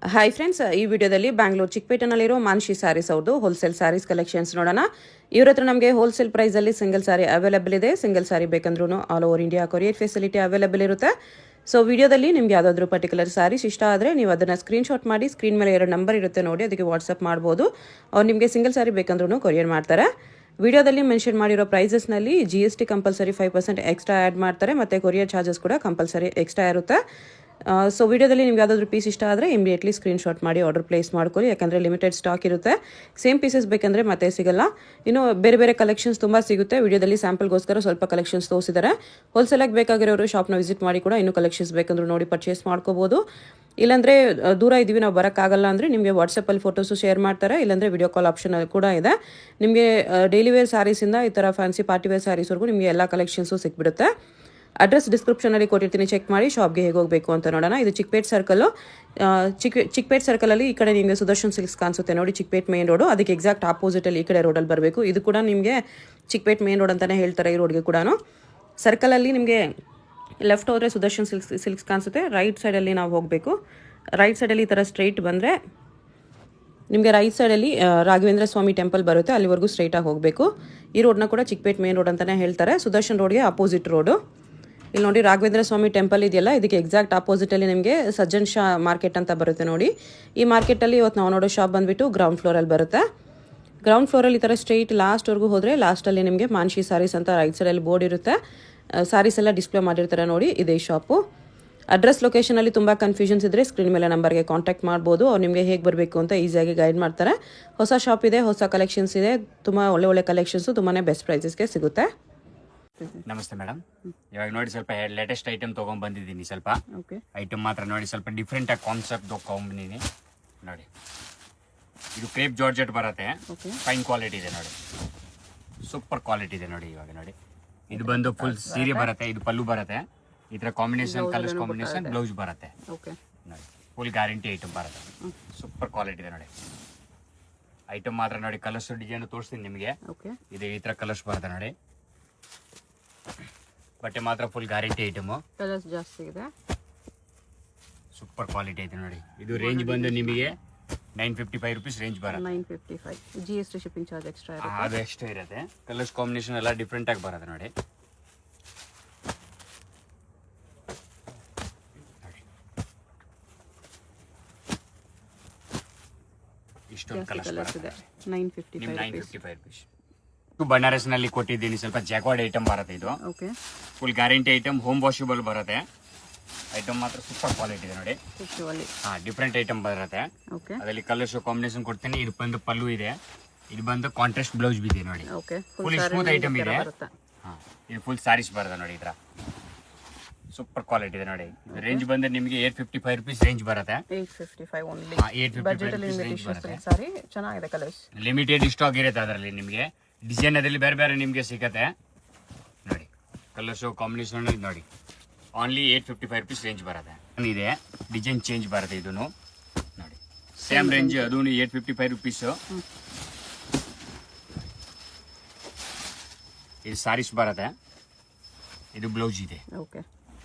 Hi friends, ಈ ವಿಡಿಯೋದಲ್ಲಿ ಬ್ಯಾಂಗ್ಳೂರ್ ಚಿಕ್ಕಪೇಟೆನಲ್ಲಿರೋ ಮಾನ್ಶಿ ಸ್ಯಾರೀಸ್ ಅವ್ರದ್ದು ಹೋಲ್ಸೇಲ್ ಸ್ಯಾರೀಸ್ ಕಲೆಕ್ಷನ್ಸ್ ನೋಡೋಣ. ಇವ್ರ ಹತ್ರ ನಮಗೆ ಹೋಲ್ಸೇಲ್ ಪ್ರೈಸಲ್ಲಿ ಸಿಂಗಲ್ ಸ್ಯಾರಿ ಅವೈಲೇಬಲ್ ಇದೆ. ಸಿಂಗಲ್ ಸ್ಯಾರಿ ಬೇಕಂದ್ರೂ all over India courier facility available ಇರುತ್ತೆ. ಸೊ ವಿಡಿಯೋದಲ್ಲಿ ನಿಮ್ಗೆ ಯಾವುದಾದ್ರೂ ಪರ್ಟಿಕ್ಯುಲರ್ ಸ್ಯಾರೀಸ್ ಇಷ್ಟ ಆದರೆ ನೀವು ಅದನ್ನು ಸ್ಕ್ರೀನ್ಶಾಟ್ ಮಾಡಿ ಸ್ಕ್ರೀನ್ ಮೇಲೆ 2 ನಂಬರ್ ಇರುತ್ತೆ ನೋಡಿ, ಅದಕ್ಕೆ ವಾಟ್ಸಪ್ ಮಾಡ್ಬೋದು. ಅವ್ರು ನಿಮಗೆ ಸಿಂಗಲ್ ಸ್ಯಾರಿ ಬೇಕಂದ್ರೂ ಕೊರಿಯರ್ ಮಾಡ್ತಾರೆ. ವಿಡಿಯೋದಲ್ಲಿ ಮೆನ್ಷನ್ ಮಾಡಿರೋ ಪ್ರೈಸಸ್ನಲ್ಲಿ GST ಕಂಪಲ್ಸರಿ 5% ಎಕ್ಸ್ಟ್ರಾ ಆ್ಯಡ್ ಮಾಡ್ತಾರೆ ಮತ್ತು ಕೊರಿಯರ್ ಚಾರ್ಜಸ್ ಕೂಡ ಕಂಪಲ್ಸರಿ ಎಕ್ಸ್ಟ್ರಾ ಇರುತ್ತೆ. ಸೊ ವಿಡಿಯೋದಲ್ಲಿ ನಿಮ್ಗೆ ಯಾವುದಾದ್ರೂ ಪೀಸ್ ಇಷ್ಟ ಆದರೆ ಇಮಿಡಿಯೇಟ್ಲಿ ಸ್ಕ್ರೀನ್ಶಾಟ್ ಮಾಡಿ ಆರ್ಡರ್ ಪ್ಲೇಸ್ ಮಾಡ್ಕೊಳ್ಳಿ, ಯಾಕಂದರೆ ಲಿಮಿಟೆಡ್ ಸ್ಟಾಕ್ ಇರುತ್ತೆ. ಸೇಮ್ ಪೀಸಸ್ ಬೇಕಂದರೆ ಮತ್ತೆ ಸಿಗಲ್ಲ. ಇನ್ನು ಬೇರೆ ಬೇರೆ ಕಲೆಕ್ಷನ್ಸ್ ತುಂಬ ಸಿಗುತ್ತೆ. ವಿಡಿಯೋದಲ್ಲಿ ಸ್ಯಾಂಪಲ್ಗೋಸ್ಕರ ಸ್ವಲ್ಪ ಕಲೆಕ್ಷನ್ಸ್ ತೋರಿಸಿದ್ದಾರೆ. ಹೋಲ್ಸೇಲಾಗಿ ಬೇಕಾಗಿರೋರು ಶಾಪ್ನ ವಿಸಿಟ್ ಮಾಡಿ ಕೂಡ ಇನ್ನೂ ಕಲೆಕ್ಷನ್ಸ್ ಬೇಕಂದ್ರೂ ನೋಡಿ ಪರ್ಚೇಸ್ ಮಾಡ್ಕೋಬೋದು. ಇಲ್ಲಾಂದರೆ ದೂರ ಇದ್ದೀವಿ ನಾವು ಬರೋಕ್ಕಾಗಲ್ಲ ಅಂದರೆ ನಿಮಗೆ ವಾಟ್ಸಪ್ಪಲ್ಲಿ ಫೋಟೋಸು ಶೇರ್ ಮಾಡ್ತಾರೆ, ಇಲ್ಲಾಂದರೆ ವಿಡಿಯೋ ಕಾಲ್ ಆಪ್ಷನ್ ಕೂಡ ಇದೆ. ನಿಮಗೆ ಡೈಲಿ ವೇರ್ ಸ್ಯಾರೀಸಿಂದ ಈ ಥರ ಫ್ಯಾನ್ಸಿ ಪಾರ್ಟಿ ವೇರ್ ಸ್ಯಾರೀಸ್ವರೆಗೂ ನಿಮಗೆ ಎಲ್ಲ ಕಲೆಕ್ಷನ್ಸು ಸಿಕ್ಬಿಡುತ್ತೆ. ಅಡ್ರೆಸ್ ಡಿಸ್ಕ್ರಿಪ್ಷನಲ್ಲಿ ಕೊಟ್ಟಿರ್ತೀನಿ, ಚೆಕ್ ಮಾಡಿ ಶಾಪ್ಗೆ ಹೇಗೆ ಹೋಗಬೇಕು ಅಂತ ನೋಡೋಣ. ಇದು ಚಿಕ್ಕಪೇಟ್ ಸರ್ಕಲ್ಲು. ಚಿಕ್ಕಪೇಟ್ ಸರ್ಕಲಲ್ಲಿ ಈ ಕಡೆ ನಿಮಗೆ ಸುದರ್ಶನ್ ಸಿಲ್ಕ್ಸ್ ಕಾಣಿಸುತ್ತೆ ನೋಡಿ, ಚಿಕ್ಕಪೇಟ್ ಮೇನ್ ರೋಡು. ಅದಕ್ಕೆ ಎಕ್ಸಾಕ್ಟ್ ಆಪೋಸಿಟಲ್ಲಿ ಈ ಕಡೆ ರೋಡಲ್ಲಿ ಬರಬೇಕು. ಇದು ಕೂಡ ನಿಮಗೆ ಚಿಕ್ಕಪೇಟ್ ಮೇನ್ ರೋಡ್ ಅಂತಲೇ ಹೇಳ್ತಾರೆ ಈ ರೋಡ್ಗೆ ಕೂಡ. ಸರ್ಕಲಲ್ಲಿ ನಿಮಗೆ ಲೆಫ್ಟ್ ಹೋದರೆ ಸುದರ್ಶನ್ ಸಿಲ್ಕ್ಸ್ ಕಾಣಿಸುತ್ತೆ. ರೈಟ್ ಸೈಡಲ್ಲಿ ನಾವು ಹೋಗಬೇಕು. ರೈಟ್ ಸೈಡಲ್ಲಿ ಈ ಥರ ಸ್ಟ್ರೈಟ್ ಬಂದರೆ ನಿಮಗೆ ರೈಟ್ ಸೈಡಲ್ಲಿ ರಾಘವೇಂದ್ರ ಸ್ವಾಮಿ ಟೆಂಪಲ್ ಬರುತ್ತೆ, ಅಲ್ಲಿವರೆಗೂ ಸ್ಟ್ರೈಟಾಗಿ ಹೋಗಬೇಕು. ಈ ರೋಡ್ನ ಕೂಡ ಚಿಕ್ಕಪೇಟ್ ಮೇನ್ ರೋಡ್ ಅಂತಲೇ ಹೇಳ್ತಾರೆ. ಸುದರ್ಶನ್ ರೋಡ್ಗೆ ಅಪೋಸಿಟ್ ರೋಡು. ಇಲ್ಲಿ ನೋಡಿ ರಾಘವೇಂದ್ರ ಸ್ವಾಮಿ ಟೆಂಪಲ್ ಇದೆಯಲ್ಲ, ಇದಕ್ಕೆ ಎಕ್ಸಾಕ್ಟ್ ಆಪೋಸಿಟಲ್ಲಿ ನಿಮಗೆ ಸಜ್ಜನ್ ಶಾ ಮಾರ್ಕೆಟ್ ಅಂತ ಬರುತ್ತೆ ನೋಡಿ. ಈ ಮಾರ್ಕೆಟಲ್ಲಿ ಇವತ್ತು ನಾವು ನೋಡೋ ಶಾಪ್ ಬಂದುಬಿಟ್ಟು ಗ್ರೌಂಡ್ ಫ್ಲೋರಲ್ಲಿ ಬರುತ್ತೆ. ಗ್ರೌಂಡ್ ಫ್ಲೋರಲ್ಲಿ ಈ ಥರ ಸ್ಟ್ರೈಟ್ ಲಾಸ್ಟ್ವರೆಗೂ ಹೋದರೆ ಲಾಸ್ಟಲ್ಲಿ ನಿಮಗೆ ಮಾನ್ಶಿ ಸ್ಯಾರೀಸ್ ಅಂತ ರೈಟ್ ಸೈಡಲ್ಲಿ ಬೋರ್ಡ್ ಇರುತ್ತೆ. ಸ್ಯಾರೀಸ್ ಎಲ್ಲ ಡಿಸ್ಪ್ಲೇ ಮಾಡಿರ್ತಾರೆ ನೋಡಿ, ಇದೇ ಶಾಪು. ಅಡ್ರೆಸ್ ಲೊಕೇಶನಲ್ಲಿ ತುಂಬ ಕನ್ಫ್ಯೂಷನ್ಸ್ ಇದ್ದರೆ ಸ್ಕ್ರೀನ್ ಮೇಲೆ ನಂಬರ್ಗೆ ಕಾಂಟ್ಯಾಕ್ಟ್ ಮಾಡ್ಬೋದು. ಅವ್ರು ನಿಮಗೆ ಹೇಗೆ ಬರಬೇಕು ಅಂತ ಈಸಿಯಾಗಿ ಗೈಡ್ ಮಾಡ್ತಾರೆ. ಹೊಸ ಶಾಪ್ ಇದೆ, ಹೊಸ ಕಲೆಕ್ಷನ್ಸ್ ಇದೆ, ತುಂಬ ಒಳ್ಳೆ ಕಲೆಕ್ಷನ್ಸು ತುಂಬಾ ಬೆಸ್ಟ್ ಪ್ರೈಸಸ್ಗೆ ಸಿಗುತ್ತೆ. ನಮಸ್ತೆ ಮೇಡಮ್, ಇವಾಗ ನೋಡಿ ಸ್ವಲ್ಪ ಲೇಟೆಸ್ಟ್ ಐಟಮ್ ತೊಗೊಂಡ್ ಬಂದಿದ್ದೀನಿ. ಸ್ವಲ್ಪ ಐಟಮ್ ಮಾತ್ರ ನೋಡಿ ಸ್ವಲ್ಪ ಡಿಫ್ರೆಂಟ್ ಆಗಿ ಕಾನ್ಸೆಪ್ಟ್ ತೊಗೊಂಡ್ಬಂದಿದ್ದೀನಿ ನೋಡಿ. ಇದು ಕ್ರೇಪ್ ಜಾರ್ಜೆಟ್ ಬರುತ್ತೆ, ಫೈನ್ ಕ್ವಾಲಿಟಿ ಇದೆ ನೋಡಿ, ಸೂಪರ್ ಕ್ವಾಲಿಟಿ ಇದೆ ನೋಡಿ. ಇವಾಗ ನೋಡಿ ಇದು ಬಂದು ಫುಲ್ ಸೀರೆ ಬರುತ್ತೆ, ಇದು ಪಲ್ಲು ಬರುತ್ತೆ, ಈ ತರ ಕಾಂಬಿನೇಷನ್ ಕಲರ್ಸ್ ಕಾಂಬಿನೇಷನ್ ಬ್ಲೌಸ್ ಬರುತ್ತೆ ನೋಡಿ. ಫುಲ್ ಗ್ಯಾರಂಟಿ ಐಟಮ್ ಬರುತ್ತೆ, ಸೂಪರ್ ಕ್ವಾಲಿಟಿ ಇದೆ ನೋಡಿ. ಐಟಮ್ ಮಾತ್ರ ನೋಡಿ ಕಲರ್ಸ್ ಡಿಸೈನ್ ತೋರಿಸ್ತೀನಿ ನಿಮಗೆ. ಇದು ಈ ತರ ಕಲರ್ಸ್ ಬರುತ್ತೆ ನೋಡಿ. ಬಟ್ಟೆ ಮಾತ್ರ ಫುಲ್ ಗ್ಯಾರಂಟಿ ಐಟಮ್, ಕಲರ್ಸ್ ಜಾಸ್ತಿ ಇದೆ, ಸೂಪರ್ ಕ್ವಾಲಿಟಿ ಐತೆ ನೋಡಿ. ಇದು ರೇಂಜ್ ಬಂದು ನಿಮಗೆ 955 ರುಪೀಸ್ ರೇಂಜ್ ಬರುತ್ತೆ. 955 GST ಶಿಪ್ಪಿಂಗ್ ಚಾರ್ಜ್ ಎಕ್ಸ್ಟ್ರಾ ಇರುತ್ತೆ. ಅದು ಎಕ್ಸ್ಟ್ರಾ ಇರುತ್ತೆ. ಕಲರ್ಸ್ ಕಾಂಬಿನೇಷನ್ ಎಲ್ಲ ಡಿಫ್ರೆಂಟ್ ಆಗಿ ಬರುತ್ತೆ ನೋಡಿ. ಇಷ್ಟೊಂದು ಕಲರ್ಸ್ ಇದೆ. 955 ರುಪೀಸ್. ಬನಾರಸ್ ನಲ್ಲಿ ಕೊಟ್ಟಿದ್ದೀನಿ ಸ್ವಲ್ಪ ಜಾಕ್ವಾರ್ಡ್ ಐಟಮ್ ಬರುತ್ತೆ. ಇದು full guarantee item, home washable ಬರುತ್ತೆ. ಐಟಮ್ ಮಾತ್ರ ಸೂಪರ್ ಕ್ವಾಲಿಟಿ ಇದೆ ನೋಡಿ. ಡಿಫ್ರೆಂಟ್ ಐಟಮ್ ಬರುತ್ತೆ. ಅದರಲ್ಲಿ ಕಲರ್ಸ್ ಕಾಂಬಿನೇಷನ್ ಕೊಡ್ತೀನಿ. ಇದು ಬಂದು ಪಲ್ಲು ಇದೆ, ಇದು ಬಂದು ಕಾಂಟ್ರಾಸ್ಟ್ ಬ್ಲೌಸ್ ಇದೆ ನೋಡಿ. ಫುಲ್ ಸ್ಮೂತ್ ಐಟಮ್ ಇದೆ. ಇದು ಫುಲ್ ಸ್ಯಾರೀಸ್ ಬರುತ್ತೆ ನೋಡಿ. ಇದ್ರ ಸೂಪರ್ ಕ್ವಾಲಿಟಿ ಇದೆ ನೋಡಿ. ರೇಂಜ್ ಬಂದ್ರೆ ನಿಮಗೆ 855 ರುಪೀಸ್ ರೇಂಜ್ ಬರುತ್ತೆ. 855 ರೇಂಜ್ ಬರುತ್ತೆ. ಲಿಮಿಟೆಡ್ ಸ್ಟಾಕ್ ಇರುತ್ತೆ ಅದರಲ್ಲಿ. ನಿಮಗೆ ಡಿಸೈನ್ ಅದರಲ್ಲಿ ಬೇರೆ ಬೇರೆ ನಿಮಗೆ ಸಿಗುತ್ತೆ ನೋಡಿ. ಕಲರ್ಸ್ ಕಾಂಬಿನೇಷನ್ ನೋಡಿ. ಓನ್ಲಿ 855 ರುಪೀಸ್ ರೇಂಜ್ ಬರುತ್ತೆ. ಇದೆ ಡಿಸೈನ್ ಚೇಂಜ್ ಬರುತ್ತೆ. ಇದೂ ನೋಡಿ ಸೇಮ್ ರೇಂಜ್, ಅದೂ 855 ರುಪೀಸ್. ಇದು ಸ್ಯಾರೀಸ್ ಬರುತ್ತೆ, ಇದು ಬ್ಲೌಸ್ ಇದೆ.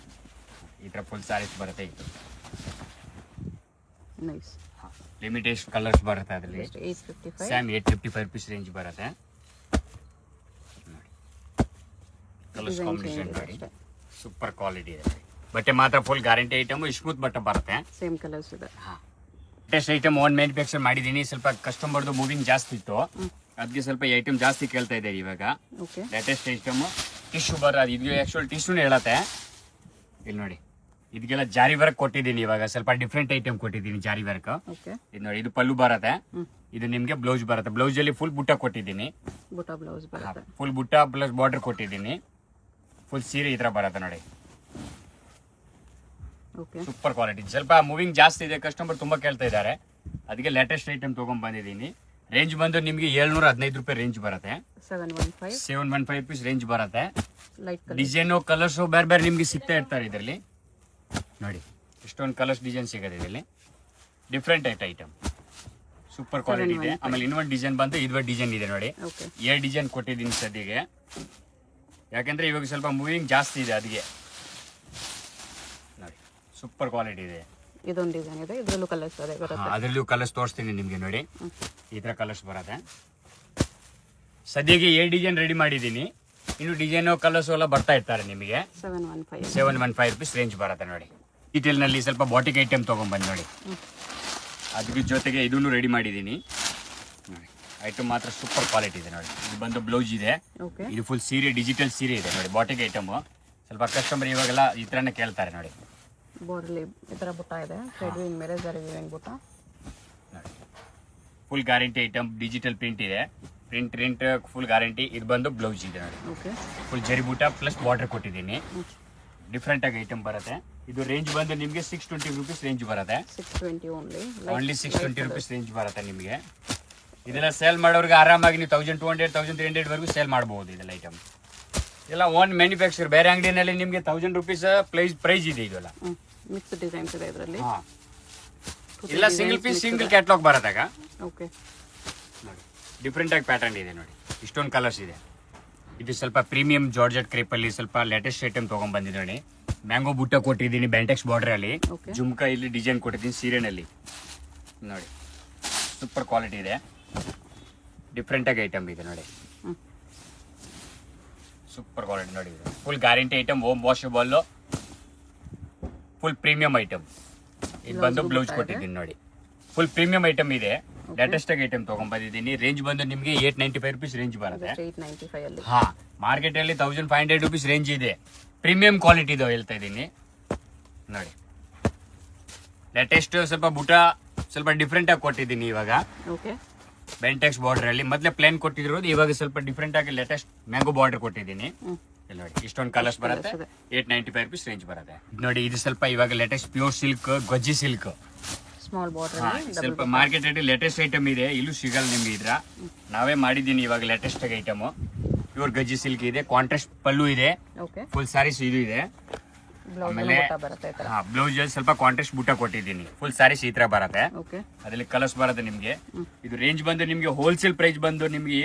ಈ ತರ ಫುಲ್ ಸ್ಯಾರೀಸ್ ಬರುತ್ತೆ. ಇದು ಲಿಮಿಟೆಡ್ ಕಲರ್ಸ್ ಬರುತ್ತೆ ಅದರಲ್ಲಿ. ಸೇಮ್ 855 ರುಪೀಸ್ ರೇಂಜ್ ಬರುತ್ತೆ. ಕಲರ್ಸ್ ಕಾಂಬಿನೇಷನ್ ನೋಡಿ, ಸೂಪರ್ ಕ್ವಾಲಿಟಿ ಇದೆ. ಬಟ್ಟೆ ಮಾತ್ರ ಫುಲ್ ಗ್ಯಾರಂಟಿ ಐಟಮ್, ಸ್ಮೂತ್ ಬಟ್ಟೆ ಬರುತ್ತೆ. ಸೇಮ್ ಕಲರ್ಸ್ ಇದೆ. ಲೇಟೆಸ್ಟ್ ಐಟಮ್ ಓನ್ ಮ್ಯಾನುಫ್ಯಾಕ್ಚರ್ ಮಾಡಿದ್ದೀನಿ. ಸ್ವಲ್ಪ ಕಸ್ಟಮರ್ದು ಮೂವಿಂಗ್ ಜಾಸ್ತಿ ಇತ್ತು, ಅದಕ್ಕೆ ಸ್ವಲ್ಪ ಐಟಮ್ ಜಾಸ್ತಿ ಕೇಳ್ತಾ ಇದ್ದಾರೆ. ಇವಾಗ ಲೇಟೆಸ್ಟ್ ಐಟಮ್ ಟಿಶ್ಯೂ ಬರೋದು, ಇದು ಆಕ್ಚುಲ್ ಟಿಶ್ಯೂನೇ ಹೇಳತ್ತೆ. ಇಲ್ಲಿ ನೋಡಿ ಇದಕ್ಕೆಲ್ಲ ಜಾರಿ ವರ್ಕ್ ಕೊಟ್ಟಿದ್ದೀನಿ. ಇವಾಗ ಸ್ವಲ್ಪ ಡಿಫ್ರೆಂಟ್ ಐಟಮ್ ಕೊಟ್ಟಿದ್ದೀನಿ ಜಾರಿ ವರ್ಕ್. ಇದು ನೋಡಿ, ಇದು ಪಲ್ಲು ಬರುತ್ತೆ, ಇದು ನಿಮ್ಗೆ ಬ್ಲೌಸ್ ಬರುತ್ತೆ. ಬ್ಲೌಸ್ ಅಲ್ಲಿ ಫುಲ್ ಬುಟ್ಟ ಕೊಟ್ಟಿದ್ದೀನಿ, ಫುಲ್ ಬುಟ್ಟ ಪ್ಲಸ್ ಬಾರ್ಡರ್ ಕೊಟ್ಟಿದ್ದೀನಿ. ಫುಲ್ ಸೀರೆ ಈ ತರ ಬರುತ್ತೆ ನೋಡಿ, ಸೂಪರ್ ಕ್ವಾಲಿಟಿ. ಸ್ವಲ್ಪ ಮೂವಿಂಗ್ ಜಾಸ್ತಿ ಇದೆ, ಕಸ್ಟಮರ್ ತುಂಬಾ ಕೇಳ್ತಾ ಇದ್ದಾರೆ, ಅದಕ್ಕೆ ಲೇಟೆಸ್ಟ್ ಐಟಮ್ ತಗೊಂಡ್ ಬಂದಿದ್ದೀನಿ. ರೇಂಜ್ ಬಂದು ನಿಮ್ಗೆ 715 ರೂಪಾಯಿ ರೇಂಜ್ ಬರುತ್ತೆ. 715 ರುಪೀಸ್ ರೇಂಜ್ ಬರುತ್ತೆ. ಡಿಸೈನು ಕಲರ್ಸ್ ಬೇರೆ ಬೇರೆ ನಿಮ್ಗೆ ಸಿಗ್ತಾ ಇರ್ತಾರೆ ಇದರಲ್ಲಿ ನೋಡಿ. ಇಷ್ಟೊಂದು ಕಲರ್ಸ್ ಡಿಸೈನ್ ಸಿಗುತ್ತೆ ಇದರಲ್ಲಿ, ಡಿಫ್ರೆಂಟ್ ಐಟಮ್, ಸೂಪರ್ ಕ್ವಾಲಿಟಿ ಇದೆ. ಆಮೇಲೆ ಇನ್ನೊಂದು ಡಿಸೈನ್ ಬಂದು ಇದು ಡಿಸೈನ್ ಇದೆ ನೋಡಿ. 2 ಡಿಸೈನ್ ಕೊಟ್ಟಿದ್ದೀನಿ ಸದ್ಯಕ್ಕೆ, ಯಾಕಂದ್ರೆ ಇವಾಗ ಸ್ವಲ್ಪ ಮೂವಿಂಗ್ ಜಾಸ್ತಿ ಇದೆ ಅದಕ್ಕೆ ನೋಡಿ. ಸೂಪರ್ ಕ್ವಾಲಿಟಿ ಇದೆ. ಇದೊಂದು ಡಿಸೈನ್ ಇದೆ, ಇದರಲ್ಲೂ ಕಲರ್ಸ್ ಅದೇ ಬರುತ್ತೆ. ಅದರಲ್ಲೂ ಕಲರ್ಸ್ ತೋರಿಸ್ತೀನಿ ನಿಮಗೆ ನೋಡಿ. ಈ ಥರ ಕಲರ್ಸ್ ಬರುತ್ತೆ. ಸದ್ಯಕ್ಕೆ 7 ಡಿಸೈನ್ ರೆಡಿ ಮಾಡಿದ್ದೀನಿ. ಇನ್ನು ಡಿಸೈನ್ ಕಲರ್ಸ್ ಎಲ್ಲ ಬರ್ತಾ ಇರ್ತಾರೆ ನಿಮಗೆ. 715 ರುಪೀಸ್ ರೇಂಜ್ ಬರುತ್ತೆ ನೋಡಿ. ಡೀಟೇಲ್ನಲ್ಲಿ ಸ್ವಲ್ಪ ಬಾಟಿಕ್ ಐಟಮ್ ತೊಗೊಂಡ್ಬಂದು ನೋಡಿ. ಅದ್ರ ಜೊತೆಗೆ ಇದನ್ನು ರೆಡಿ ಮಾಡಿದ್ದೀನಿ ನೋಡಿ. ಐಟಮ್ ಮಾತ್ರ ಸೂಪರ್ ಕ್ವಾಲಿಟಿ ಇದೆ ನೋಡಿ. ಇದು ಬಂದು ಬ್ಲೌಸ್ ಇದೆ. ಇದು ಫುಲ್ ಸೀರೆ, ಡಿಜಿಟಲ್ ಸೀರೆ ಇದೆ ನೋಡಿ. ಬಾಟಿಕ್ ಐಟಮ್ ಸ್ವಲ್ಪ ಕಸ್ಟಮರ್ ಇವಾಗೆಲ್ಲ ಈ ಥರನೇ ಕೇಳ್ತಾರೆ ನೋಡಿ. ಬೋರ್ಡಲ್ಲಿ ಈ ಥರ ಬುಟ್ಟ ಇದೆ, ಥ್ರೆಡ್ ವಿಂಗ್ ಮೇಲೆ ಜರಿ ವಿಂಗ್ ಬುಟ್ಟ ನೋಡಿ. Full guarantee item, digital print ಇದೆ. Print full guarantee. ಇದು ಬಂದು ಬ್ಲೌಸ್ ಇದೆ ನೋಡಿ. ಫುಲ್ ಜರಿ ಬೂಟ ಪ್ಲಸ್ ಬಾರ್ಡರ್ ಕೊಟ್ಟಿದ್ದೀನಿ. ಡಿಫ್ರೆಂಟ್ ಆಗಿ ಐಟಮ್ ಬರುತ್ತೆ. ಇದು ರೇಂಜ್ ಬಂದು ನಿಮಗೆ 620 ರುಪೀಸ್ ರೇಂಜ್ ಬರುತ್ತೆ. 620 ಓನ್ಲಿ 620 ರುಪೀಸ್ ರೇಂಜ್ ಬರುತ್ತೆ ನಿಮಗೆ. ಇದೆಲ್ಲ ಸೇಲ್ ಮಾಡೋರಿಗೆ ಆರಾಮಾಗಿ ನೀವು 1200 1300 ವರೆಗೂ ಸೇಲ್ ಮಾಡಬಹುದು. ಇದೆಲ್ಲ ಐಟಮ್ ಎಲ್ಲ ಓನ್ ಮ್ಯಾನುಫ್ಯಾಕ್ಚರ್. ಬೇರೆ ಅಂಗಡಿನಲ್ಲಿ ನಿಮಗೆ 1000 ರುಪೀಸ್ ಪ್ರೈಸ್ ಇದೆ. ಇದೆಲ್ಲ ಮಿಕ್ಸ್ ಡಿಸೈನ್ಸ್ ಇದೆ ಇದರಲ್ಲಿ. ಇಲ್ಲ ಸಿಂಗಲ್ ಪೀಸ್ ಸಿಂಗಲ್ ಕ್ಯಾಟ್ಲಾಗ್ ಬರತ್ತಾಗ. ಓಕೆ, ನೋಡಿ ಡಿಫ್ರೆಂಟ್ ಆಗಿ ಪ್ಯಾಟರ್ನ್ ಇದೆ ನೋಡಿ. ಇಷ್ಟೊಂದು ಕಲರ್ಸ್ ಇದೆ. ಇದು ಸ್ವಲ್ಪ ಪ್ರೀಮಿಯಂ ಜಾರ್ಜೆಟ್ ಕ್ರೇಪಲ್ಲಿ ಸ್ವಲ್ಪ ಲೇಟೆಸ್ಟ್ ಐಟಮ್ ತೊಗೊಂಡ್ಬಂದಿದ್ದೀನಿ ನೋಡಿ. ಮ್ಯಾಂಗೋ ಬುಟ್ಟ ಕೊಟ್ಟಿದ್ದೀನಿ ಬ್ಯಾಂಟೆಕ್ಸ್ ಬಾರ್ಡ್ರಲ್ಲಿ. ಜುಮ್ಕಾ ಇಲ್ಲಿ ಡಿಸೈನ್ ಕೊಟ್ಟಿದ್ದೀನಿ ಸೀರೆನಲ್ಲಿ ನೋಡಿ. ಸೂಪರ್ ಕ್ವಾಲಿಟಿ ಇದೆ. ಡಿಫ್ರೆಂಟ್ ಆಗಿ ಐಟಮ್ ಇದೆ ನೋಡಿ. ಸೂಪರ್ ಕ್ವಾಲಿಟಿ ನೋಡಿ. ಇದು full guarantee item, home washable, full premium item. ಇದು ಬಂದು ಬ್ಲೌಸ್ ಕೊಟ್ಟಿದ್ದೀನಿ ನೋಡಿ. ಫುಲ್ ಪ್ರೀಮಿಯಂ ಐಟಮ್ ಇದೆ. ಲೇಟೆಸ್ಟ್ ಆಗಿ ಐಟಮ್ ತೊಗೊಂಡ್ಬಂದಿದ್ದೀನಿ. ರೇಂಜ್ ಬಂದು ನಿಮಗೆ 895 ರುಪೀಸ್ ರೇಂಜ್ ಬರುತ್ತೆ. ಹಾ, ಮಾರ್ಕೆಟ್ ಅಲ್ಲಿ 1500 ರುಪೀಸ್ ರೇಂಜ್ ಇದೆ. ಪ್ರೀಮಿಯಂ ಕ್ವಾಲಿಟಿ ಇದು ಹೇಳ್ತಾ ಇದ್ದೀನಿ ನೋಡಿ. ಲೇಟೆಸ್ಟ್ ಸ್ವಲ್ಪ ಬುಟ ಸ್ವಲ್ಪ ಡಿಫ್ರೆಂಟ್ ಆಗಿ ಕೊಟ್ಟಿದ್ದೀನಿ ಇವಾಗ. ಬೆಂಟೆಕ್ಸ್ ಬಾರ್ಡರ್ ಅಲ್ಲಿ ಮೊದಲೇ ಪ್ಲೇನ್ ಕೊಟ್ಟಿರೋದು, ಇವಾಗ ಸ್ವಲ್ಪ ಡಿಫ್ರೆಂಟ್ ಆಗಿ ಲೇಟೆಸ್ಟ್ ಮ್ಯಾಂಗೋ ಬಾರ್ಡರ್ ಕೊಟ್ಟಿದ್ದೀನಿ ನೋಡಿ. ಇಷ್ಟೊಂದು ಕಲರ್ಸ್ ಬರುತ್ತೆ. 895 ರುಪೀಸ್ ರೇಂಜ್ ಬರುತ್ತೆ ನೋಡಿ. ಇದು ಸ್ವಲ್ಪ ಇವಾಗ ಲೇಟೆಸ್ಟ್ ಪ್ಯೂರ್ ಸಿಲ್ಕ್, ಗಜ್ಜಿ ಸಿಲ್ಕ್, ಸ್ಮಾಲ್ ಬಾರ್ಡರ್. ಸ್ವಲ್ಪ ಮಾರ್ಕೆಟ್ ಅಲ್ಲಿ ಲೇಟೆಸ್ಟ್ ಐಟಮ್ ಇದೆ. ಇಲ್ಲೂ ಸಿಗಲ್ಲ ನಿಮ್ಗೆ. ಇದ್ರ ನಾವೇ ಮಾಡಿದ್ದೀನಿ ಇವಾಗ ಲೇಟೆಸ್ಟ್ ಆಗಿ ಐಟಮ್. ಪ್ಯೂರ್ ಗಜ್ಜಿ ಸಿಲ್ಕ್ ಇದೆ. ಕಾಂಟ್ರಾಸ್ಟ್ ಪಲ್ಲು ಇದೆ. ಫುಲ್ ಸ್ಯಾರೀಸ್ ಇದು ಇದೆ. ಆಮೇಲೆ ಬ್ಲೌಸ್ ಸ್ವಲ್ಪ ಕಾಂಟ್ರಾಸ್ಟ್ ಬುಟ್ಟ ಕೊಟ್ಟಿದ್ದೀನಿ. ಫುಲ್ ಸ್ಯಾರೀಸ್ ಈ ತರ ಬರುತ್ತೆ. ಅದ್ರಲ್ಲಿ ಕಲರ್ಸ್ ಬರುತ್ತೆ ನಿಮ್ಗೆ. ಇದು ರೇಂಜ್ ಬಂದು ನಿಮ್ಗೆ ಹೋಲ್ಸೇಲ್ ಪ್ರೈಸ್ ಬಂದು ನಿಮ್ಗೆ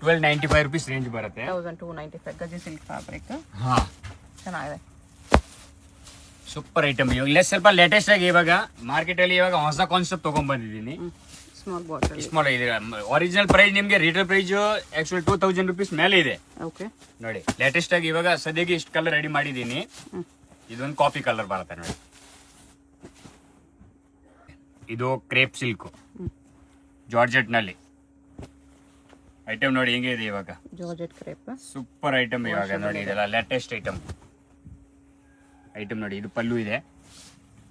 1295 ರುಪೀಸ್ ರೇಂಜ್ ಬರುತ್ತೆ. 1295 ಗಜ್ಜಿ ಸಿಲ್ಕ್ ಫ್ಯಾಬ್ರಿಕ್. ಹಾ, ಚೆನ್ನಾಗಿದೆ. Super item. ಇವಾಗ ಸ್ವಲ್ಪ ಲೇಟೆಸ್ಟ್ ಆಗಿ ಇವಾಗ ಮಾರ್ಕೆಟ್ ಅಲ್ಲಿ ಇವಾಗ ಹೊಸ ಕಾನ್ಸೆಪ್ಟ್ ತಗೊಂಡ್ಬಂದಿದ್ದೀನಿ. Small bottle. ಸ್ಮಾಲ್ ಇದೆ. ಒರಿಜಿನಲ್ ಪ್ರೈಸ್ ನಿಮ್ಗೆ ರಿಟೇಲ್ ಪ್ರೈಸ್ ಆಕ್ಚುಲಿ 2000 ರುಪೀಸ್ ಮೇಲೆ ಇದೆ ನೋಡಿ. ಲೇಟೆಸ್ಟ್ ಆಗಿ ಇವಾಗ ಸದ್ಯಕ್ಕೆ ಇಷ್ಟು ಕಲರ್ ರೆಡಿ ಮಾಡಿದ್ದೀನಿ. ಇದೊಂದು ಕಾಫಿ ಕಲರ್ ಬರುತ್ತೆ ನೋಡಿ. ಇದು ಕ್ರೇಪ್ ಸಿಲ್ಕ್ ಜಾರ್ಜೆಟ್ ನಲ್ಲಿ ಐಟಮ್ ನೋಡಿ. ಹೆಂಗೆ ಇದೆ ಇವಾಗ ಜಾರ್ಜೆಟ್ ಕ್ರೇಪ್. ಸೂಪರ್ ಐಟಮ್ ಇವಾಗ ನೋಡಿ. ಇದೆಲ್ಲ ಲೇಟೆಸ್ಟ್ ಐಟಮ್ ನೋಡಿ. ಇದು ಪಲ್ಲು ಇದೆ.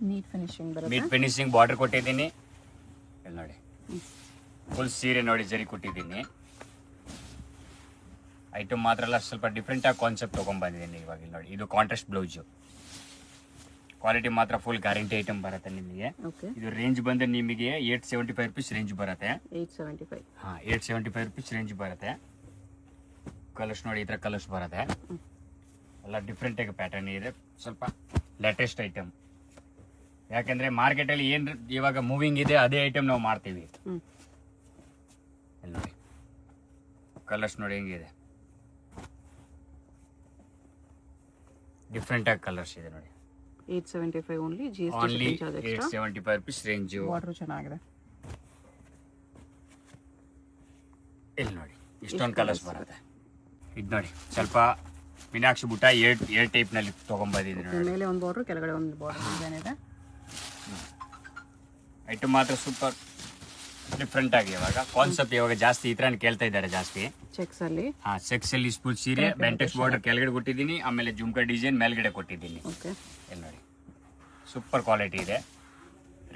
ನೀಟ್ ಫಿನಿಶಿಂಗ್ ಬರುತ್ತೆ. ನೀಟ್ ಫಿನಿಶಿಂಗ್ ಬಾರ್ಡರ್ ಕೊಟ್ಟಿದ್ದೀನಿ ನೋಡಿ. ಫುಲ್ ಸೀರೆ ನೋಡಿ ಜರಿ ಕೊಟ್ಟಿದ್ದೀನಿ. ಐಟಮ್ ಮಾತ್ರ ಎಲ್ಲ ಸ್ವಲ್ಪ ಡಿಫ್ರೆಂಟ್ ಆಗಿ ಕಾನ್ಸೆಪ್ಟ್ ತೊಗೊಂಡ್ಬಂದಿದ್ದೀನಿ ಇವಾಗ ನೋಡಿ. ಇದು ಕಾಂಟ್ರಾಸ್ಟ್ ಬ್ಲೌಸ್. ಕ್ವಾಲಿಟಿ ಮಾತ್ರ ಫುಲ್ ಗ್ಯಾರಂಟಿ ಐಟಮ್ ಬರುತ್ತೆ ನಿಮಗೆ. ಇದು ರೇಂಜ್ ಬಂದು ನಿಮಗೆ 875 ರುಪೀಸ್ ರೇಂಜ್ ಬರುತ್ತೆ. 875. ಹಾ, 875 ರುಪೀಸ್ ರೇಂಜ್ ಬರುತ್ತೆ. ಕಲರ್ಸ್ ನೋಡಿ, ಈ ಥರ ಕಲರ್ಸ್ ಬರುತ್ತೆ. ಎಲ್ಲ ಡಿಫ್ರೆಂಟ್ ಆಗಿ ಪ್ಯಾಟರ್ನ್ ಇದೆ. ಸ್ವಲ್ಪ ಲೇಟೆಸ್ಟ್ ಐಟಮ್. ಯಾಕಂದ್ರೆ ಮಾರ್ಕೆಟ್ ಅಲ್ಲಿ ಏನ್ ಇವಾಗ ಮೂವಿಂಗ್ ಇದೆ ಅದೇ ಐಟಮ್ ನಾವು ಮಾಡ್ತೀವಿ. ನೋಡಿ ಕಲರ್ಸ್ ನೋಡಿ ಹೆಂಗಿದೆ. ಡಿಫ್ರೆಂಟ್ ಆಗಿ ಕಲರ್ಸ್ ಇದೆ ನೋಡಿ. 875 only. Only 875 rupees range. Border ಚೆನ್ನಾಗಿದೆ. ಇಲ್ಲಿ ನೋಡಿ ಇಷ್ಟೊಂದು ಕಲರ್ಸ್ ಬರುತ್ತೆ. ಇದು ನೋಡಿ ಸ್ವಲ್ಪ ಮೀನಾಕ್ಷಿ ಬುಟ್ಟ ಏರ್ ಟೈಪ್ ನಲ್ಲಿ ತಗೊಂಡ್ಬಂದಿದ್ದೀನಿ ನೋಡಿ. ಮೇಲೆ ಒಂದು ಬಾರ್ಡರ್, ಕೆಳಗಡೆ ಒಂದು ಬಾರ್ಡರ್ ಡಿಸೈನ್ ಇದೆ. ಐಟಮ್ ಮಾತ್ರ ಸೂಪರ್ ಡಿಫ್ರೆಂಟ್ ಆಗಿ ಇವಾಗ ಕಾನ್ಸೆಪ್ಟ್ ಇವಾಗ ಜಾಸ್ತಿ ಈ ತರ ಕೇಳ್ತಾ ಇದ್ದಾರೆ ಜಾಸ್ತಿ. ಚೆಕ್ಸ್ ಅಲ್ಲಿ. ಹಾ, ಚೆಕ್ಸ್ ಅಲ್ಲಿ ಫುಲ್ ಸೀರೆ ಬೆಂಟೆಕ್ಸ್ ಬಾರ್ಡರ್ ಕೆಳಗಡೆ ಕೊಟ್ಟಿದ್ದೀನಿ. ಆಮೇಲೆ ಜುಮ್ಕಾ ಡಿಸೈನ್ ಮೇಲ್ಗಡೆ ಕೊಟ್ಟಿದ್ದೀನಿ. ಇಲ್ಲಿ ನೋಡಿ ಸೂಪರ್ ಕ್ವಾಲಿಟಿ ಇದೆ.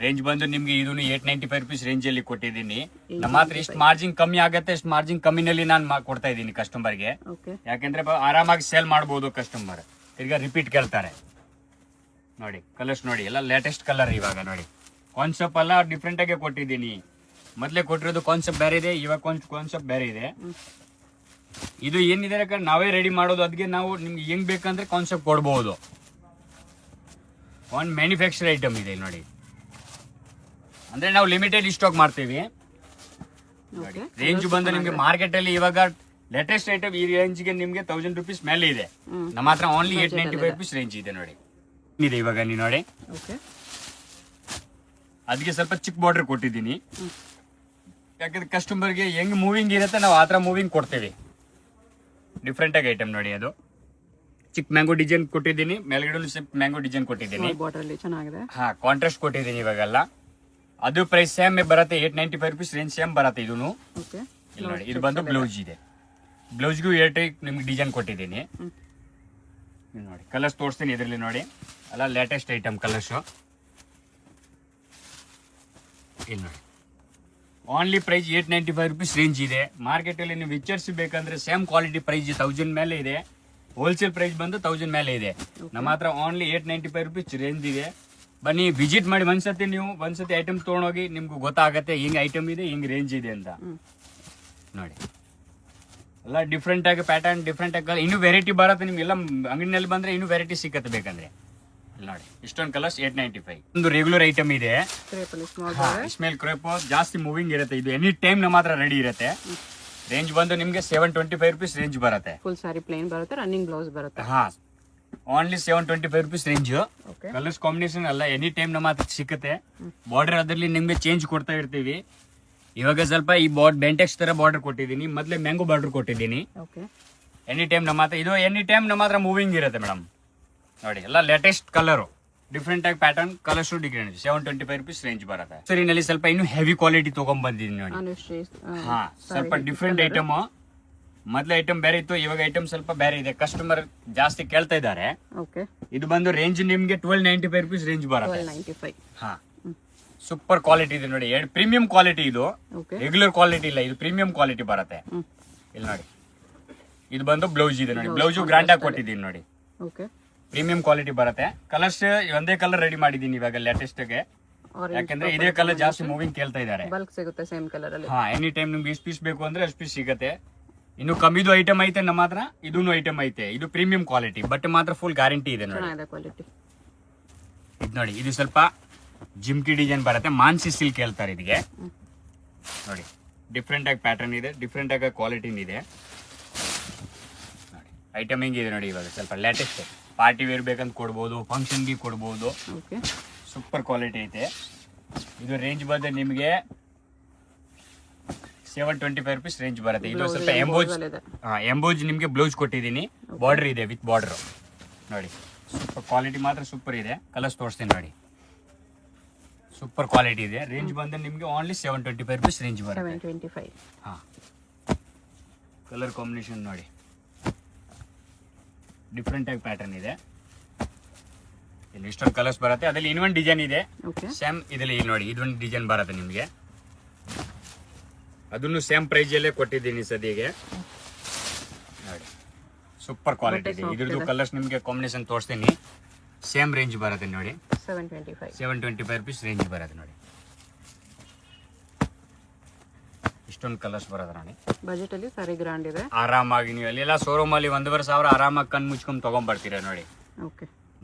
ರೇಂಜ್ ಬಂದು ನಿಮ್ಗೆ ಇದನ್ನು 895 ರುಪೀಸ್ ರೇಂಜ್ ಅಲ್ಲಿ ಕೊಟ್ಟಿದ್ದೀನಿ. ನಮ್ಮ ಹತ್ರ ಎಷ್ಟು ಮಾರ್ಜಿನ್ ಕಮ್ಮಿ ಆಗುತ್ತೆ ಅಷ್ಟು ಮಾರ್ಜಿನ್ ಕಮ್ಮಿನಲ್ಲಿ ನಾನು ಕೊಡ್ತಾ ಇದ್ದೀನಿ ಕಸ್ಟಮರ್ಗೆ. ಯಾಕೆಂದ್ರೆ ಆರಾಮಾಗಿ ಸೇಲ್ ಮಾಡಬಹುದು ಕಸ್ಟಮರ್. ತಿರ್ಗಾ ರಿಪೀಟ್ ಕೇಳ್ತಾರೆ ನೋಡಿ. ಕಲರ್ಸ್ ನೋಡಿ, ಎಲ್ಲ ಲೇಟೆಸ್ಟ್ ಕಲರ್ ಇವಾಗ ನೋಡಿ. ಕಾನ್ಸೆಪ್ಟ್ ಎಲ್ಲ ಡಿಫ್ರೆಂಟ್ ಆಗಿ ಕೊಟ್ಟಿದ್ದೀನಿ. ಮೊದಲೇ ಕೊಟ್ಟಿರೋದು ಕಾನ್ಸೆಪ್ಟ್ ಬೇರೆ ಇದೆ, ಇವಾಗ ಕಾನ್ಸೆಪ್ಟ್ ಬೇರೆ ಇದೆ. ಇದು ಏನಿದೆ ನಾವೇ ರೆಡಿ ಮಾಡೋದು. ಅದಕ್ಕೆ ನಾವು ನಿಮ್ಗೆ ಹೆಂಗ್ ಬೇಕಂದ್ರೆ ಕಾನ್ಸೆಪ್ಟ್ ಕೊಡ್ಬಹುದು. ಒಂದು ಮ್ಯಾನುಫ್ಯಾಕ್ಚರ್ ಐಟಮ್ ಇದೆ ನೋಡಿ. ಅಂದ್ರೆ ನಾವು ಲಿಮಿಟೆಡ್ ಸ್ಟಾಕ್ ಮಾಡ್ತೀವಿ. ರೇಂಜ್ ಬಂದು ನಿಮ್ಗೆ ಮಾರ್ಕೆಟ್ ಅಲ್ಲಿ ಇವಾಗ ಲೇಟೆಸ್ಟ್ ಐಟಮ್ ಈ ರೇಂಜ್ಗೆ ನಿಮ್ಗೆ 1000 ರುಪೀಸ್ ಮೇಲೆ ಇದೆ. ನಮ್ಮ ಹತ್ರ ಓನ್ಲಿ 895 ರುಪೀಸ್ ರೇಂಜ್ ಇದೆ ನೋಡಿ. ಇದೆ ಇವಾಗ ನೀವು ನೋಡಿ. ಅದಕ್ಕೆ ಸ್ವಲ್ಪ ಚಿಕ್ಕ ಬಾರ್ಡರ್ ಕೊಟ್ಟಿದ್ದೀನಿ. ಯಾಕಂದ್ರೆ ಕಸ್ಟಮರ್ಗೆ ಹೆಂಗ್ ಮೂವಿಂಗ್ ಇರುತ್ತೆ ನಾವು ಆ ಥರ ಮೂವಿಂಗ್ ಕೊಡ್ತೀವಿ. ಡಿಫ್ರೆಂಟ್ ಆಗಿ ಐಟಮ್ ನೋಡಿ, ಅದು ಚಿಕ್ಕ ಮ್ಯಾಂಗೋ ಡಿಸೈನ್ ಕೊಟ್ಟಿದ್ದೀನಿ, ಮೇಲ್ಗಡೆ ಸ್ವಲ್ಪ ಮ್ಯಾಂಗೋ ಡಿಸೈನ್ ಕೊಟ್ಟಿದ್ದೀನಿ. ಬಾರ್ಡರ್ ಅಲ್ಲಿ ಚೆನ್ನಾಗಿದೆ. ಹಾ, ಕಾಂಟ್ರಾಸ್ಟ್ ಕೊಟ್ಟಿದ್ದೀನಿ ಇವಾಗೆಲ್ಲ. ಅದು ಪ್ರೈಸ್ ಸೇಮ್ ಬರುತ್ತೆ, 895 rupees ರೇಂಜ್ ಸೇಮ್ ಬರುತ್ತೆ. ಇದೂನು ಓಕೆ, ಇಲ್ಲಿ ನೋಡಿ, ಇದು ಬಂದು ಬ್ಲೌಸ್ ಇದೆ. ಬ್ಲೌಸ್ಗೂ ನಿಮ್ಗೆ ಡಿಸೈನ್ ಕೊಟ್ಟಿದ್ದೀನಿ. ಇಲ್ಲಿ ನೋಡಿ, ಕಲರ್ಸ್ ತೋರಿಸ್ತೀನಿ ಇದರಲ್ಲಿ ನೋಡಿ, ಅಲ್ಲ ಲೇಟೆಸ್ಟ್ ಐಟಮ್ ಕಲರ್ಸು. ಇಲ್ಲಿ ನೋಡಿ, ಓನ್ಲಿ ಪ್ರೈಸ್ 895 rupees ರೇಂಜ್ ಇದೆ. ಮಾರ್ಕೆಟಲ್ಲಿ ನೀವು ವಿಚಾರಿಸಬೇಕಂದ್ರೆ ಸೇಮ್ ಕ್ವಾಲಿಟಿ ಪ್ರೈಸ್ 1000 ಮೇಲೆ ಇದೆ. ಹೋಲ್ಸೇಲ್ ಪ್ರೈಸ್ ಬಂದು 1000 ಮೇಲೆ ಇದೆ. ನಮ್ಮ ಹತ್ರ ಓನ್ಲಿ 895 rupees ರೇಂಜ್ ಇದೆ. ಬನ್ನಿ, ವಿಸಿಟ್ ಮಾಡಿ ಒಂದ್ಸತಿ. ನೀವು ಒಂದ್ಸತಿ ಐಟಮ್ ತೊಗೊಂಡೋಗಿ, ನಿಮ್ಗೆ ಗೊತ್ತಾಗತ್ತೆ ಹಿಂಗ್ ಐಟಮ್ ಇದೆ, ಹಿಂಗ್ ರೇಂಜ್ ಇದೆ ಅಂತ. ನೋಡಿ, ಎಲ್ಲ ಡಿಫ್ರೆಂಟ್ ಆಗಿ ಪ್ಯಾಟರ್ನ್, ಡಿಫ್ರೆಂಟ್ ಆಗಿ ಇನ್ನೂ ವೆರೈಟಿ ಬರುತ್ತೆ. ನಿಮ್ಗೆಲ್ಲ ಅಂಗಡಿನಲ್ಲಿ ಬಂದ್ರೆ ಇನ್ನೂ ವೆರೈಟಿ ಸಿಕ್ಕತ್ತೆ ಬೇಕಂದ್ರೆ. ನೋಡಿ, ಇಷ್ಟೊಂದು ಕಲರ್ಸ್ 895. ಒಂದು ರೆಗ್ಯುಲರ್ ಐಟಮ್ ಇದೆ, ಇಸ್ಮೇಲ್ ಕ್ರೇಪ್, ಜಾಸ್ತಿ ಮೂವಿಂಗ್ ಇರುತ್ತೆ. ಇದು ಎನಿ ಟೈಮ್ ನಮ್ಮ ಹತ್ರ ರೆಡಿ ಇರುತ್ತೆ. ರೇಂಜ್ ಬಂದು ನಿಮ್ಗೆ 725 rupees ರೇಂಜ್ ಬರುತ್ತೆ. ಫುಲ್ ಸಾರಿ ಪ್ಲೇನ್ ಬರುತ್ತೆ, ರನ್ನಿಂಗ್ ಬ್ಲೌಸ್ ಬರುತ್ತೆ. ಹಾ, only 725 rupees range. Colours combination ಅಲ್ಲ, ಎನಿ ಟೈಮ್ ನಮ್ಮ ಹತ್ರ ಸಿಕ್ಕತ್ತೆ. ಬಾರ್ಡರ್ ಅದರಲ್ಲಿ ನಿಮ್ಗೆ ಚೇಂಜ್ ಕೊಡ್ತಾ ಇರ್ತೀವಿ. ಇವಾಗ ಸ್ವಲ್ಪ ಈ ಬೆಂಟೆಕ್ಸ್ ತರ ಬಾರ್ಡರ್ ಕೊಟ್ಟಿದ್ದೀನಿ, ಮೊದಲೇ ಮ್ಯಾಂಗೋ ಬಾರ್ಡರ್ ಕೊಟ್ಟಿದ್ದೀನಿ. ಎನಿ ಟೈಮ್ ನಮ್ಮ ಹತ್ರ ಇದು ಎನಿ ಟೈಮ್ ನಮ್ಮ ಹತ್ರ ಮೂವಿಂಗ್ ಇರುತ್ತೆ ಮೇಡಮ್. ನೋಡಿ, ಎಲ್ಲ ಲೇಟೆಸ್ಟ್ ಕಲರ್, ಡಿಫ್ರೆಂಟ್ ಆಗಿ pattern, colours different. 725 rupees range ಬರುತ್ತೆ. ಸರಿನಲ್ಲಿ ಸ್ವಲ್ಪ ಇನ್ನು ಹೆವಿ ಕ್ವಾಲಿಟಿ ತಗೊಂಡ್ ಬಂದಿದ್ದೀನಿ ನೋಡಿ. ಹಾ, ಸ್ವಲ್ಪ ಡಿಫ್ರೆಂಟ್ ಐಟಮ್. ಮೊದಲ ಐಟಮ್ ಬೇರೆ ಇತ್ತು, ಇವಾಗ ಐಟಮ್ ಸ್ವಲ್ಪ ಬೇರೆ ಇದೆ. ಕಸ್ಟಮರ್ ಜಾಸ್ತಿ ಕೇಳ್ತಾ ಇದ್ದಾರೆ. ಇದು ಬಂದು ರೇಂಜ್ ನಿಮ್ಗೆ 1295 rupees ರೇಂಜ್ ಬರುತ್ತೆ. ಹಾ, ಸೂಪರ್ ಕ್ವಾಲಿಟಿ ಇದೆ ನೋಡಿ, ಪ್ರೀಮಿಯಂ ಕ್ವಾಲಿಟಿ. ಇದು ರೆಗ್ಯುಲರ್ ಕ್ವಾಲಿಟಿ ಇಲ್ಲ, ಇದು ಪ್ರೀಮಿಯಂ ಕ್ವಾಲಿಟಿ ಬರುತ್ತೆ. ಇಲ್ಲಿ ನೋಡಿ, ಇದು ಬಂದು ಬ್ಲೌಸ್ ಇದೆ ನೋಡಿ, ಬ್ಲೌಸ್ ಗ್ರ್ಯಾಂಡ್ ಆಗಿ ಕೊಟ್ಟಿದ್ದೀನಿ ನೋಡಿ. ಪ್ರೀಮಿಯಂ ಕ್ವಾಲಿಟಿ ಬರುತ್ತೆ. ಕಲರ್ಸ್ ಒಂದೇ ಕಲರ್ ರೆಡಿ ಮಾಡಿದ್ದೀನಿ ಇವಾಗ ಲೇಟೆಸ್ಟ್ ಗೆ, ಯಾಕಂದ್ರೆ ಇದೇ ಕಲರ್ ಜಾಸ್ತಿ ಮೂವಿಂಗ್ ಕೇಳ್ತಾ ಇದ್ದಾರೆ. ಬಲ್ಕ್ ಸಿಗುತ್ತೆ ಸೇಮ್ ಕಲರ್ ಅಲ್ಲಿ. ಹಾ, ಎನಿ ಟೈಮ್ ನಿಮ್ಗೆ ಎಷ್ಟು ಪೀಸ್ ಬೇಕು ಅಂದ್ರೆ ಅಷ್ಟು ಪೀಸ್ ಸಿಗುತ್ತೆ. ಇನ್ನು ಕಮ್ಮಿದು ಐಟಮ್ ಐತೆ ನಮ್ಮ ಹತ್ರ, ಇದೂನು ಐಟಮ್ ಐತೆ. ಇದು ಪ್ರೀಮಿಯಂ ಕ್ವಾಲಿಟಿ, ಬಟ್ ಮಾತ್ರ ಫುಲ್ ಗ್ಯಾರಂಟಿ ಇದೆ ನೋಡಿ. ಇದು ನೋಡಿ, ಇದು ಸ್ವಲ್ಪ ಜಿಮ್ಕಿ ಡಿಸೈನ್ ಬರುತ್ತೆ, ಮಾನ್ಸಿ ಸಿಲ್ಕ್ ಹೇಳ್ತಾರೆ ಇದಕ್ಕೆ. ನೋಡಿ, ಡಿಫ್ರೆಂಟ್ ಆಗಿ ಪ್ಯಾಟರ್ನ್ ಇದೆ, ಡಿಫ್ರೆಂಟ್ ಆಗಿ ಕ್ವಾಲಿಟಿ ಇದೆ. ನೋಡಿ, ಐಟಮ್ ಹೆಂಗಿದೆ ನೋಡಿ, ಇವಾಗ ಸ್ವಲ್ಪ ಲೇಟೆಸ್ಟ್ ಪಾರ್ಟಿ ವೇರ್ ಬೇಕಂತ ಕೊಡ್ಬೋದು, ಫಂಕ್ಷನ್ಗೆ ಕೊಡ್ಬೋದು. ಸೂಪರ್ ಕ್ವಾಲಿಟಿ ಐತೆ. ಇದು ರೇಂಜ್ ಬಂದ್ರೆ ನಿಮಗೆ 725 rupees ರೇಂಜ್ ಬರುತ್ತೆ. ಇದು ಸ್ವಲ್ಪ ಎಂಬೋಜ್ ನಿಮಗೆ ಬ್ಲೌಸ್ ಕೊಟ್ಟಿದ್ದೀನಿ, ಬಾರ್ಡರ್ ಇದೆ ವಿತ್ ಬಾರ್ಡರ್. ನೋಡಿ, ಸೂಪರ್ ಕ್ವಾಲಿಟಿ ಮಾತ್ರ ಸೂಪರ್ ಇದೆ. ಕಲರ್ಸ್ ತೋರಿಸ್ತೀನಿ ನೋಡಿ, ಸೂಪರ್ ಕ್ವಾಲಿಟಿ ಇದೆ. ರೇಂಜ್ ಬಂದ್ರೆ ನಿಮಗೆ ಓನ್ಲಿ 725 rupees ರೇಂಜ್ ಬರುತ್ತೆ. ಹಾ, ಕಲರ್ ಕಾಂಬಿನೇಷನ್ ನೋಡಿ, ಡಿಫ್ರೆಂಟ್ ಆಗಿ ಪ್ಯಾಟರ್ನ್ ಇದೆ. ಇಲ್ಲಿ ಇಷ್ಟೊಂದು ಕಲರ್ಸ್ ಬರುತ್ತೆ. ಅದ್ರಲ್ಲಿ ಇನ್ನೊಂದು ಡಿಸೈನ್ ಇದೆ ಸೇಮ್ ಇದರಲ್ಲಿ. ನೋಡಿ, ಇದೊಂದು ಡಿಸೈನ್ ಬರುತ್ತೆ ನಿಮಗೆ, ಅದನ್ನು ಸೇಮ್ ಪ್ರೈಸ್ ಅಲ್ಲೇ ಕೊಟ್ಟಿದ್ದೀನಿ ಸದ್ಯಗೆ. ನೋಡಿ, ಸೂಪರ್ ಕ್ವಾಲಿಟಿ ಇದೆ. ಇದ್ರದ್ದು ಕಲರ್ಸ್ ನಿಮಗೆ ಕಾಂಬಿನೇಷನ್ ತೋರಿಸ್ತೀನಿ. ಸೇಮ್ ರೇಂಜ್ ಬರುತ್ತೆ ನೋಡಿ, 725 rupees ರೇಂಜ್ ಬರುತ್ತೆ ನೋಡಿ. ಇಷ್ಟೊಂದು ಕಲರ್ಸ್ ಬರೋದು ನೋಡಿ. ಬಜೆಟ್ ಅಲ್ಲಿ ಸಾರಿ ಗ್ರ್ಯಾಂಡ್ ಇದೆ. ಆರಾಮಾಗಿ ನೀವು ಅಲ್ಲೆಲ್ಲ ಶೋರೂಮ್ ಅಲ್ಲಿ 1,500 ಆರಾಮಾಗಿ ಕಣ್ ಮುಚ್ಕೊಂಡ್ ತಗೊಂಡ್ಬರ್ತೀರಾ ನೋಡಿ.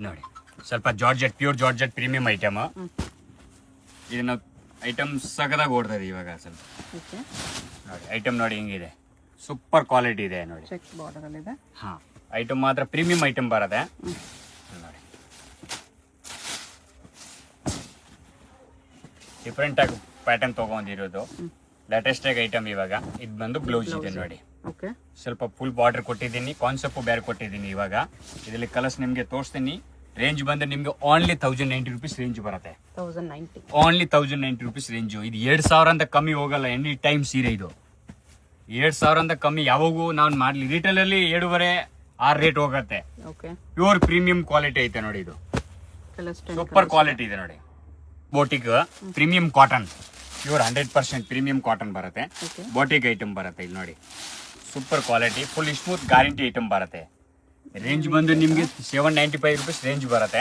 ನೋಡಿ, ಸ್ವಲ್ಪ georgette, pure georgette premium item. ಇದನ್ನ ಐಟಮ್ ಸಗದಾಗಿ ಓಡ್ತದೆ ಇವಾಗ ಸ್ವಲ್ಪ. ನೋಡಿ, ಐಟಮ್ ನೋಡಿ ಹೆಂಗಿದೆ, ಸೂಪರ್ ಕ್ವಾಲಿಟಿ ಇದೆ ನೋಡಿ. ಹಾ, ಐಟಮ್ ಮಾತ್ರ ಪ್ರೀಮಿಯಂ ಐಟಮ್ ಬರುತ್ತೆ ನೋಡಿ. ಡಿಫ್ರೆಂಟ್ ಆಗಿ ಪ್ಯಾಟರ್ನ್ ತಗೊಂಡಿರೋದು, ಲೇಟೆಸ್ಟ್ ಆಗಿ ಐಟಮ್. ಇವಾಗ ಇದು ಬಂದು ಬ್ಲೌಸ್ ಇದೆ ನೋಡಿ, ಸ್ವಲ್ಪ ಫುಲ್ ಬಾರ್ಡರ್ ಕೊಟ್ಟಿದ್ದೀನಿ, ಕಾನ್ಸೆಪ್ಟ್ ಬೇರೆ ಕೊಟ್ಟಿದ್ದೀನಿ. ಇವಾಗ ಇದರಲ್ಲಿ ಕಲರ್ಸ್ ನಿಮ್ಗೆ ತೋರಿಸ್ತೀನಿ. ರೇಂಜ್ ಬಂದ್ರೆ ನಿಮ್ಗೆ ಓನ್ಲಿ 1090 rupees ರೇಂಜ್ ಬರುತ್ತೆ. Only 1090 rupees range. ಇದು 2000 ಅಂತ ಕಮ್ಮಿ ಹೋಗಲ್ಲ ಎನಿ ಟೈಮ್ ಸೀರೆ. ಇದು 2000 ಅಂತ ಕಮ್ಮಿ ಯಾವಾಗೂ ನಾವು ಮಾಡ್ಲಿ. ರಿಟೇಲ್ ಅಲ್ಲಿ 7.5-6 ರೇಟ್ ಹೋಗುತ್ತೆ. ಪ್ಯೂರ್ ಪ್ರೀಮಿಯಂ ಕ್ವಾಲಿಟಿ ಐತೆ ನೋಡಿ. ಇದು ಸೂಪರ್ ಕ್ವಾಲಿಟಿ ಇದೆ ನೋಡಿ. Boutique premium cotton, pure 100% premium cotton ಬರುತ್ತೆ. ಬೋಟಿಕ್ ಐಟಮ್ ಬರುತ್ತೆ. ಇಲ್ಲಿ ನೋಡಿ, super quality, full smooth guarantee item ಬರುತ್ತೆ. ರೇಂಜ್ ಬಂದು ನಿಮ್ಗೆ 795 rupees ರೇಂಜ್ ಬರುತ್ತೆ.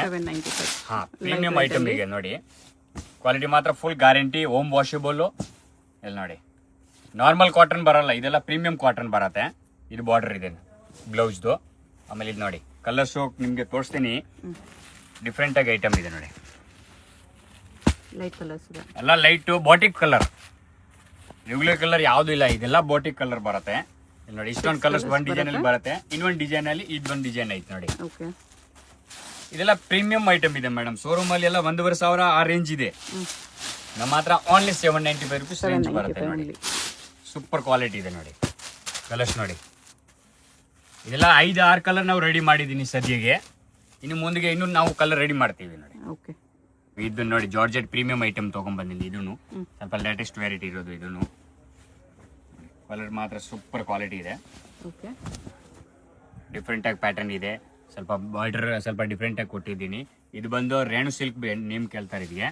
ಹಾ, ಪ್ರೀಮಿಯಂ ಐಟಮ್ ಇದೆ ನೋಡಿ. ಕ್ವಾಲಿಟಿ ಮಾತ್ರ ಫುಲ್ ಗ್ಯಾರಂಟಿ, ಹೋಮ್ ವಾಷಬಲ್. ಇಲ್ಲಿ ನೋಡಿ, ನಾರ್ಮಲ್ ಕಾಟನ್ ಬರಲ್ಲ, ಇದೆಲ್ಲ ಪ್ರೀಮಿಯಂ ಕಾಟನ್ ಬರುತ್ತೆ. ಇದು ಬಾರ್ಡರ್ ಇದೆ ಬ್ಲೌಸ್ದು. ಆಮೇಲೆ ಇದು ನೋಡಿ, ಕಲರ್ಸು ನಿಮ್ಗೆ ತೋರಿಸ್ತೀನಿ. ಡಿಫ್ರೆಂಟ್ ಆಗಿ ಐಟಮ್ ಇದೆ ನೋಡಿ. ಎಲ್ಲ light batik colour, regular colour ಯಾವ್ದು ಇಲ್ಲ, ಇದೆಲ್ಲ ಬಾಟಿಕ್ ಕಲರ್ ಬರುತ್ತೆ. ನೋಡಿ, ಇಷ್ಟೊಂದು ಕಲರ್ಸ್ ಒಂದ್ ಡಿಸೈನ್ ಅಲ್ಲಿ ಬರುತ್ತೆ. ಇನ್ನೊಂದು ಡಿಸೈನ್ ಅಲ್ಲಿ ಇದೊಂದು ಡಿಸೈನ್ ಐತೆ ನೋಡಿ. ಇದೆಲ್ಲ ಪ್ರೀಮಿಯಂ ಐಟಮ್ ಇದೆ ಮೇಡಮ್. ಶೋರೂಮ್ ಅಲ್ಲಿ ಎಲ್ಲ 1,500 ಆ ರೇಂಜ್ ಇದೆ. ನಮ್ಮ ಹತ್ರ ಓನ್ಲಿ 795 ರುಪೀಸ್ ರೇಂಜ್ ಬರುತ್ತೆ ನೋಡಿ. ಸೂಪರ್ ಕ್ವಾಲಿಟಿ ಇದೆ ನೋಡಿ. ಕಲರ್ಸ್ ನೋಡಿ, ಇದೆಲ್ಲ 5-6 ಕಲರ್ ನಾವು ರೆಡಿ ಮಾಡಿದ್ದೀನಿ ಸದ್ಯಗೆ. ಇನ್ನು ಮುಂದೆಗೆ ಇನ್ನೂ ನಾವು ಕಲರ್ ರೆಡಿ ಮಾಡ್ತೀವಿ ನೋಡಿ. ಓಕೆ, ಇದು ನೋಡಿ ಜಾರ್ಜೆಟ್ ಪ್ರೀಮಿಯಂ ಐಟಮ್ ತೊಗೊಂಡ್ಬಂದಿದ್ದೀನಿ. ಇದೂ ಸ್ವಲ್ಪ ಲೇಟೆಸ್ಟ್ ವೆರೈಟಿ ಇರೋದು. ಇದೂ ಕಲರ್ ಮಾತ್ರ ಸೂಪರ್ ಕ್ವಾಲಿಟಿ ಇದೆ. ಓಕೆ, ಡಿಫ್ರೆಂಟ್ ಆಗಿ ಪ್ಯಾಟರ್ನ್ ಇದೆ. ಸ್ವಲ್ಪ ಬಾರ್ಡರ್ ಸ್ವಲ್ಪ ಡಿಫ್ರೆಂಟ್ ಆಗಿ ಕೊಟ್ಟಿದ್ದೀನಿ. ಇದು ಬಂದು ರೇಣು ಸಿಲ್ಕ್ ನೇಮ್ ಕೇಳ್ತಾರೆ ಇದಕ್ಕೆ.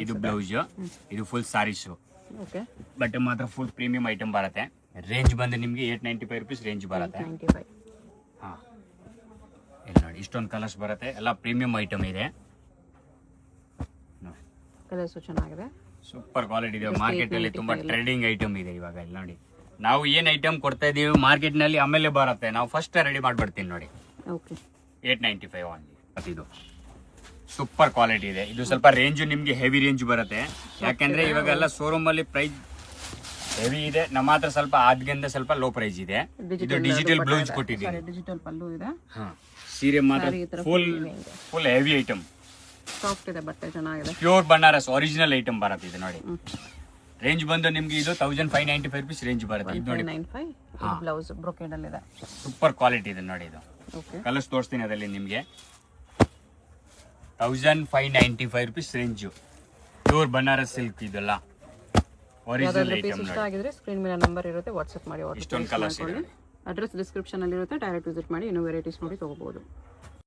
ಇದು ಬ್ಲೌಸ್, ಇದು ಫುಲ್ ಸಾರೀಸು. ಓಕೆ, ಬಟ್ಟೆ ಮಾತ್ರ ಫುಲ್ ಪ್ರೀಮಿಯಂ ಐಟಮ್ ಬರುತ್ತೆ. ರೇಂಜ್ ಬಂದು ನಿಮಗೆ 895 ರುಪೀಸ್ ರೇಂಜ್ ಬರುತ್ತೆ. ಹಾಂ, ಇಲ್ಲಿ ನೋಡಿ ಇಷ್ಟೊಂದು ಕಲರ್ಸ್ ಬರುತ್ತೆ. ಎಲ್ಲ ಪ್ರೀಮಿಯಂ ಐಟಮ್ ಇದೆ. ಕಲರ್ಸು ಚೆನ್ನಾಗಿದೆ, ಸೂಪರ್ ಕ್ವಾಲಿಟಿ ಇದೆ. ಮಾರ್ಕೆಟ್ ಅಲ್ಲಿ ತುಂಬಾ ಟ್ರೆಂಡಿಂಗ್ ಐಟಮ್ ಇದೆ ಇವಾಗ. ಇಲ್ಲಿ ನೋಡಿ ನಾವು ಏನ್ ಐಟಮ್ ಕೊಡ್ತಾ ಇದೀವಿ ಮಾರ್ಕೆಟ್ ನಲ್ಲಿ ಆಮೇಲೆ ಬರುತ್ತೆ. ನಾವು ಫಸ್ಟ್ ರೆಡಿ ಮಾಡ್ಬಿಡ್ತೀನಿ ನೋಡಿ. Okay, 895 only. ಇದು ಸೂಪರ್ ಕ್ವಾಲಿಟಿ ಇದೆ. ಇದು ಸ್ವಲ್ಪ ರೇಂಜ್ ನಿಮ್ಗೆ ಹೆವಿ ರೇಂಜ್ ಬರುತ್ತೆ. ಯಾಕಂದ್ರೆ ಇವಾಗೆಲ್ಲ ಶೋರೂಮ್ ಅಲ್ಲಿ ಪ್ರೈಸ್ ಹೆವಿ ಇದೆ. ನಮ್ಮ ಹತ್ರ ಸ್ವಲ್ಪ ಆದ್ಗಿಂತ ಸ್ವಲ್ಪ ಲೋ ಪ್ರೈಸ್ ಇದೆ. ಇದು ಡಿಜಿಟಲ್ ಬ್ಲೌಸ್ ಕೊಟ್ಟಿದ್ದೀನಿ. ಡಿಜಿಟಲ್ ಪಲ್ಲು ಇದೆ. ಹಾ, ಸೀರೆ ಮಾತ್ರ ಫುಲ್ ಹೆವಿ ಐಟಮ್. ಸಾಫ್ಟ್ ಇದೆ, ಬಟ್ಟೆ ಚೆನ್ನಾಗಿದೆ. ಪ್ಯೂರ್ ಬನಾರಸ್ ಒರಿಜಿನಲ್ ಐಟಮ್ ಬರುತ್ತೆ ಇದು ನೋಡಿ. ರೇಂಜ್ ಬಂದು ನಿಮ್ಗೆ ಇದು 1595 ರುಪೀಸ್ ರೇಂಜ್ ಬರುತ್ತೆ. ಇದು ನೋಡಿ, 1595 ಬ್ಲೌಸ್ ಬ್ರೊಕೇಡ್ ಅಲ್ಲಿ ಇದೆ. ಸೂಪರ್ ಕ್ವಾಲಿಟಿ ಇದೆ ನೋಡಿ. ಇದು ಓಕೆ, ಕಲರ್ಸ್ ತೋರಿಸ್ತೀನಿ ಅದರಲ್ಲಿ ನಿಮಗೆ. 1595 rupees range. Pure Banaras silk ಇದೆಲ್ಲ ಒರಿಜಿನಲ್ ಐಟಮ್. ಇಷ್ಟ ಆಗಿದ್ರೆ ಸ್ಕ್ರೀನ್ ಮೇಲೆ ನಂಬರ್ ಇರುತ್ತೆ, ವಾಟ್ಸ್ಆಪ್ ಮಾಡಿ. ಇಷ್ಟೊಂದು ಕಲರ್ಸ್ ಇದೆ. ಅಡ್ರೆಸ್ ಡಿಸ್ಕ್ರಿಪ್ಷನ್ ಅಲ್ಲಿ ಇರುತ್ತೆ, ಡೈರೆಕ್ಟ್ ವಿಸಿಟ್ ಮಾಡಿ ಇನ್ನೂ ವೆರೈಟೀಸ್ ನೋಡಿ ತಗೋಬಹುದು.